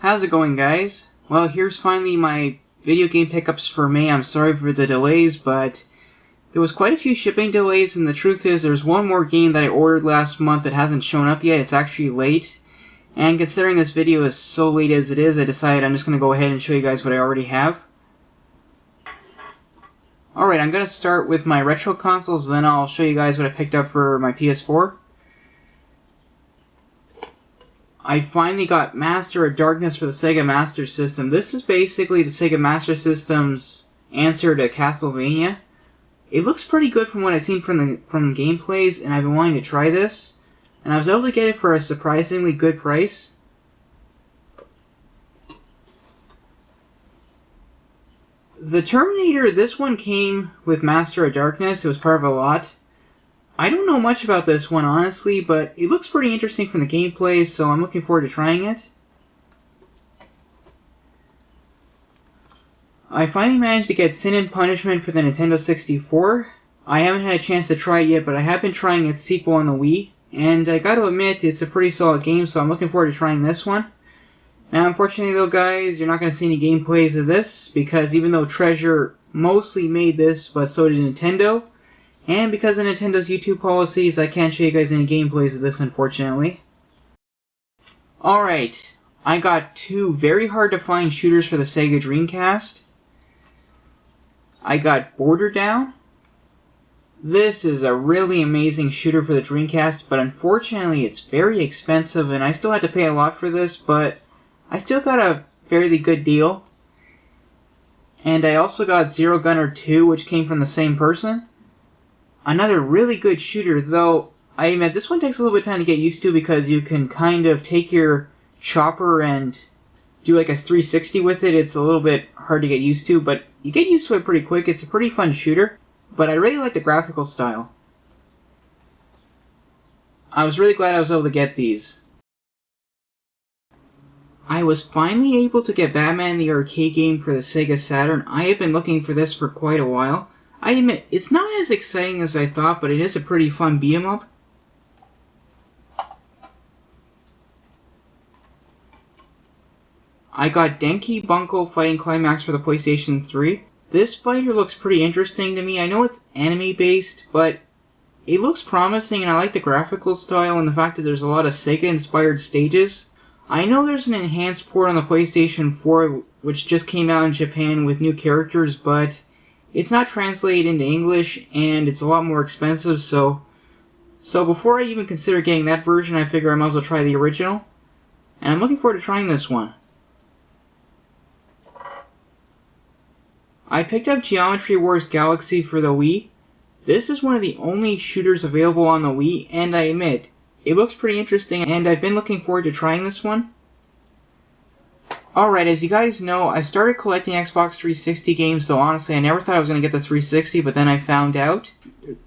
How's it going, guys? Well, here's finally my video game pickups for May. I'm sorry for the delays, but there was quite a few shipping delays, and the truth is there's one more game that I ordered last month that hasn't shown up yet. It's actually late, and considering this video is so late as it is, I decided I'm just going to go ahead and show you guys what I already have. Alright, I'm going to start with my retro consoles, then I'll show you guys what I picked up for my PS4. I finally got Master of Darkness for the Sega Master System. This is basically the Sega Master System's answer to Castlevania. It looks pretty good from what I've seen from gameplays, and I've been wanting to try this. And I was able to get it for a surprisingly good price. The Terminator, this one came with Master of Darkness. It was part of a lot. I don't know much about this one, honestly, but it looks pretty interesting from the gameplay, so I'm looking forward to trying it. I finally managed to get Sin and Punishment for the Nintendo 64. I haven't had a chance to try it yet, but I have been trying its sequel on the Wii, and I gotta admit, it's a pretty solid game, so I'm looking forward to trying this one. Now, unfortunately though, guys, you're not going to see any gameplays of this, because even though Treasure mostly made this, but so did Nintendo, and because of Nintendo's YouTube policies, I can't show you guys any gameplays of this, unfortunately. Alright, I got two very hard to find shooters for the Sega Dreamcast. I got Border Down. This is a really amazing shooter for the Dreamcast, but unfortunately it's very expensive, and I still had to pay a lot for this, but I still got a fairly good deal. And I also got Zero Gunner 2, which came from the same person. Another really good shooter, though I admit this one takes a little bit of time to get used to because you can kind of take your chopper and do like a 360 with it. It's a little bit hard to get used to, but you get used to it pretty quick. It's a pretty fun shooter, but I really like the graphical style. I was really glad I was able to get these. I was finally able to get Batman the arcade game for the Sega Saturn. I have been looking for this for quite a while. I admit, it's not as exciting as I thought, but it is a pretty fun beat-em-up. I got Denki Bunko Fighting Climax for the PlayStation 3. This fighter looks pretty interesting to me. I know it's anime-based, but it looks promising, and I like the graphical style and the fact that there's a lot of Sega-inspired stages. I know there's an enhanced port on the PlayStation 4, which just came out in Japan with new characters, but it's not translated into English, and it's a lot more expensive, so before I even consider getting that version, I figure I might as well try the original. And I'm looking forward to trying this one. I picked up Geometry Wars Galaxy for the Wii. This is one of the only shooters available on the Wii, and I admit, it looks pretty interesting, and I've been looking forward to trying this one. Alright, as you guys know, I started collecting Xbox 360 games, though honestly I never thought I was going to get the 360, but then I found out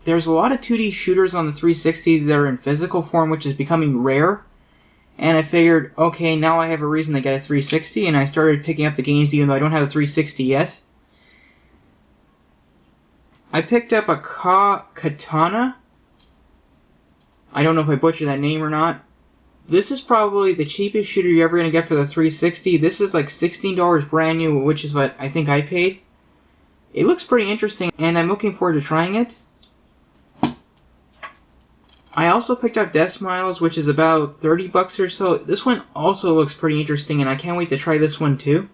there's a lot of 2D shooters on the 360 that are in physical form, which is becoming rare. And I figured, okay, now I have a reason to get a 360, and I started picking up the games even though I don't have a 360 yet. I picked up a Katana. I don't know if I butchered that name or not. This is probably the cheapest shooter you're ever going to get for the 360. This is like $16 brand new, which is what I think I paid. It looks pretty interesting, and I'm looking forward to trying it. I also picked up Death Smiles, which is about 30 bucks or so. This one also looks pretty interesting, and I can't wait to try this one too.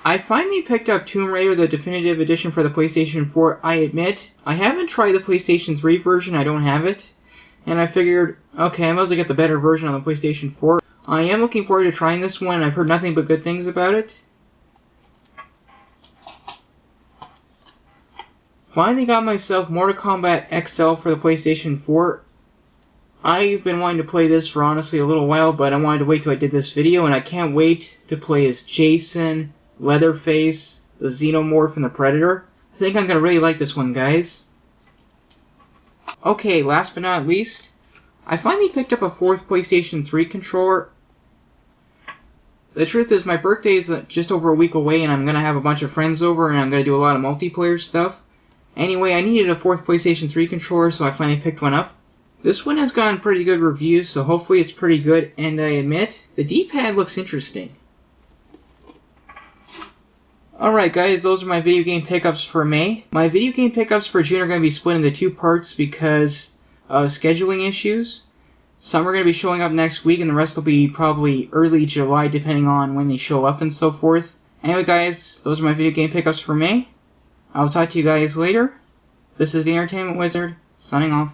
I finally picked up Tomb Raider, the Definitive Edition for the PlayStation 4. I admit, I haven't tried the PlayStation 3 version, I don't have it. And I figured, okay, I might as well get the better version on the PlayStation 4. I am looking forward to trying this one, I've heard nothing but good things about it. Finally got myself Mortal Kombat XL for the PlayStation 4. I've been wanting to play this for honestly a little while, but I wanted to wait till I did this video, and I can't wait to play as Jason, Leatherface, the Xenomorph, and the Predator. I think I'm going to really like this one, guys. Okay, last but not least, I finally picked up a fourth PlayStation 3 controller. The truth is, my birthday is just over a week away, and I'm going to have a bunch of friends over, and I'm going to do a lot of multiplayer stuff. Anyway, I needed a fourth PlayStation 3 controller, so I finally picked one up. This one has gotten pretty good reviews, so hopefully it's pretty good, and I admit, the D-pad looks interesting. Alright guys, those are my video game pickups for May. My video game pickups for June are going to be split into 2 parts because of scheduling issues. Some are going to be showing up next week, and the rest will be probably early July, depending on when they show up and so forth. Anyway guys, those are my video game pickups for May. I'll talk to you guys later. This is the Entertainment Wizard, signing off.